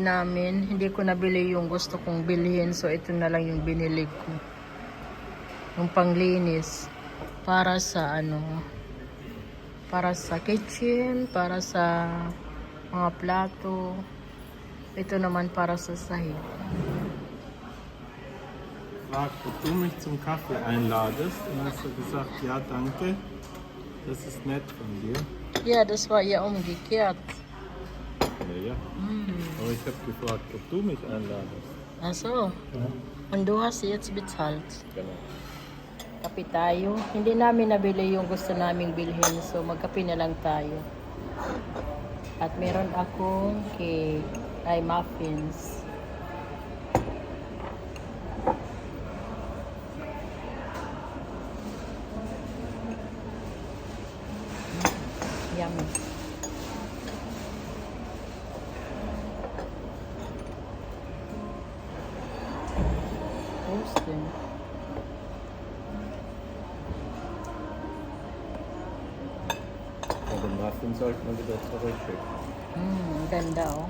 namin. Hindi ko nabili yung gusto kong bilhin. So, ito na lang yung binili ko. Yung panglinis. Para sa ano, para sa kitchen, para sa mga plato. Ito naman para sa sahig. Fragt, ob du mich zum Kaffee einladest. Und hast du gesagt, ja, danke. Das ist nett von dir. Ja, das war ja umgekehrt. Ja, ja. Aber ich habe gefragt, ob du mich einladest. Ach so. Und du hast jetzt bezahlt. Genau. Kape tayo. Hindi namin nabili yung gusto naming bilhin. So, magkape na lang tayo. At meron akong cake. Ay, muffins. Yummy. Toasting. Ja, den Muffin sollte man wieder zurückschicken. Ganda oh.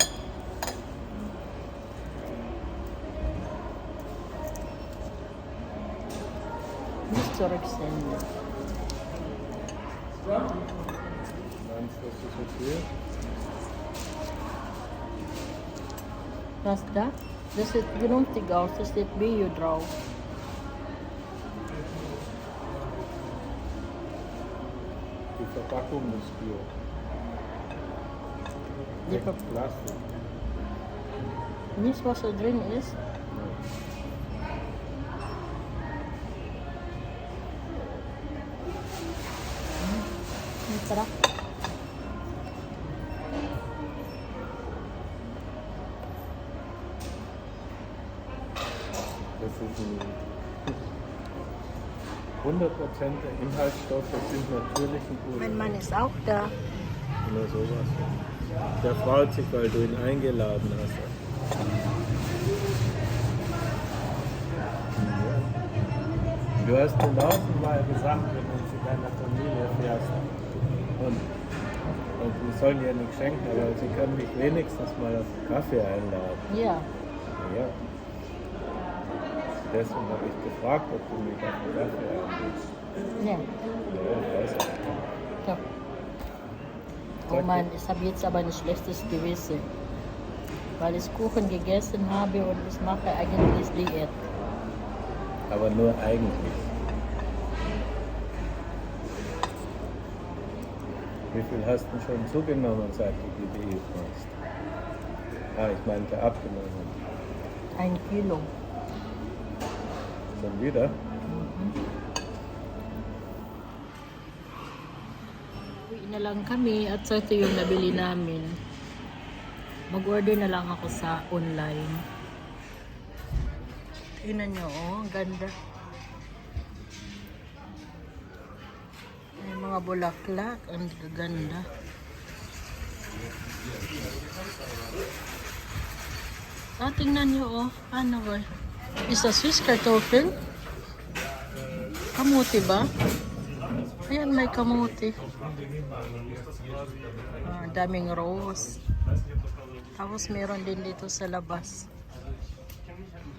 Nicht zurücksenden. Meinst du, das ist okay? Was da? Das sieht vernünftig aus. Das steht Bio drauf. Die Verpackung ist Bio. Die Nicht Plastik. Nicht, was da drin ist. Sarap. Das ist ein 100% der Inhaltsstoffe sind natürlichen Mein Ursprungs. Mann ist auch da. Oder sowas. Der freut sich, weil du ihn eingeladen hast. Du hast mir tausendmal gesagt, wenn du zu deiner Familie fährst. Und wir sollen dir nichts schenken, aber sie können mich wenigstens mal auf einen Kaffee einladen. Ja. Ja. Deswegen habe ich gefragt, ob du mich auf einen Kaffee einlädst. Ja. Ja, ich weiß nicht. Ja. Oh Mann, ich habe jetzt aber ein schlechtes Gewissen. Weil ich Kuchen gegessen habe und ich mache eigentlich Diät. Aber nur eigentlich. Wie viel hast du schon zugenommen, seit du die Diät machst? Ah, ich meinte abgenommen. 1 Kilo. Schon wieder? Uwi na lang kami at so ito yung nabili namin. Mag-order na lang ako sa online. Tingnan nyo, oh, ang ganda. May mga bulaklak, ang ganda. Ah, tingnan nyo, oh, ano ba? Is a Swiss kartoffel? Kamuti ba? Ayan, may kamuti. Ah, daming rose. Tapos meron din dito sa labas.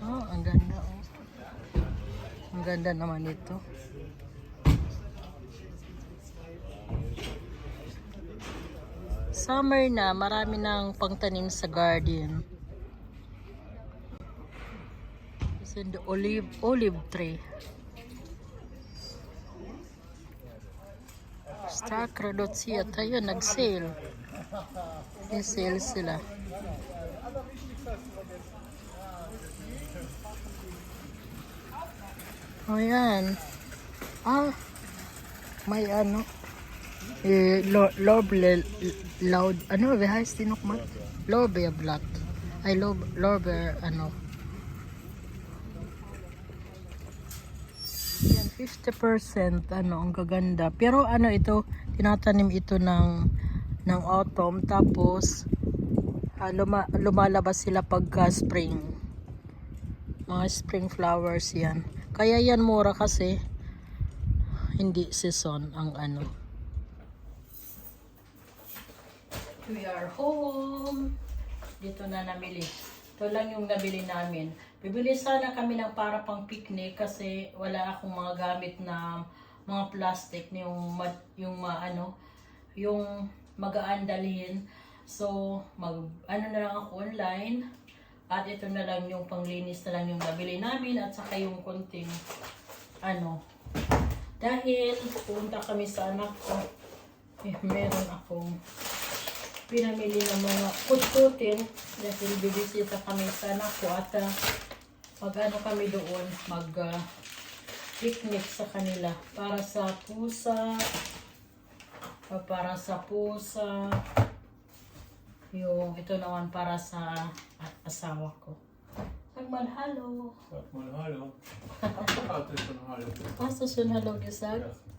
Oh, ang ganda, oh. Ang ganda naman ito. Summer na, marami nang pangtanim sa garden. It's in the olive tree. Stakra.cia tayo, nag-sale. May sale sila. O yan. Ah, may ano. Loud, ano, wie heißt die nochmal? Lorbeerblatt. Ay, Lorbeer, ano. Yan, 50%, ano, ang gaganda. Pero ano ito, tinatanim ito ng autumn. Tapos, lumalabas sila pagka spring. Mga spring flowers yan. Kaya yan mura kasi hindi season ang ano. We are home. dito na namili. Ito lang yung nabili namin. Bibili sana kami ng para pang picnic kasi wala akong mga gamit na mga plastic na yung magaan dalhin. So, ano na lang ako online. At ito na lang yung panglinis na lang yung nabili namin at saka yung konting dahil pupunta kami sa anak ko. Meron akong pinamili ng mga kutkutin dahil bibisita kami sa anak ko at kami doon picnic sa kanila para sa pusa yung ito naman para sa asawa ko. Nagmalhalo. Sag mal hallo. Ach, das ist schon hallo. Hast du schon Hallo gesagt? Ja.